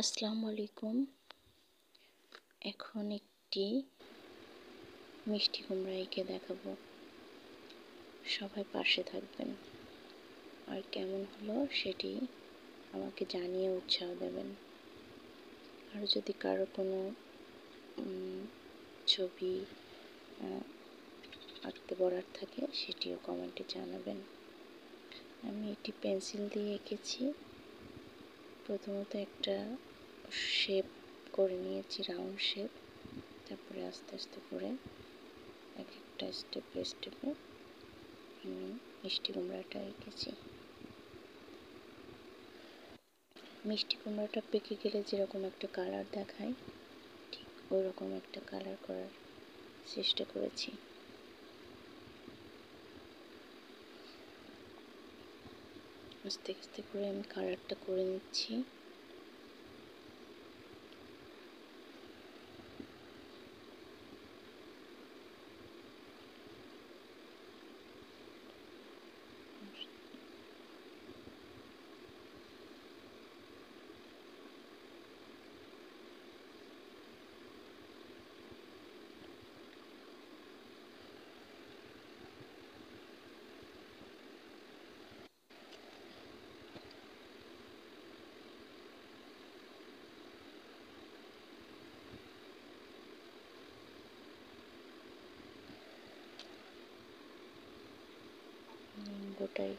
আসসালামু আলাইকুম। এখন একটি মিষ্টি কুমড়া এঁকে দেখাবো। সবাই পাশে থাকবেন, আর কেমন হলো সেটি আমাকে জানিয়ে উৎসাহ দেবেন। আর যদি কারো কোনো ছবি আঁকতে বলার থাকে সেটিও কমেন্টে জানাবেন। আমি একটি পেন্সিল দিয়ে এঁকেছি। প্রথমত একটা শেপ করে নিয়েছি, রাউন্ড শেপ। তারপরে আস্তে আস্তে করে এক একটা স্টেপে স্টেপে আমি মিষ্টি কুমড়াটা এঁকেছি। মিষ্টি কুমড়াটা পেকে গেলে যেরকম একটা কালার দেখায়, ঠিক ওই রকম একটা কালার করার চেষ্টা করেছি। আস্তে আস্তে করে আমি কালারটা করে নিচ্ছি। গোটাই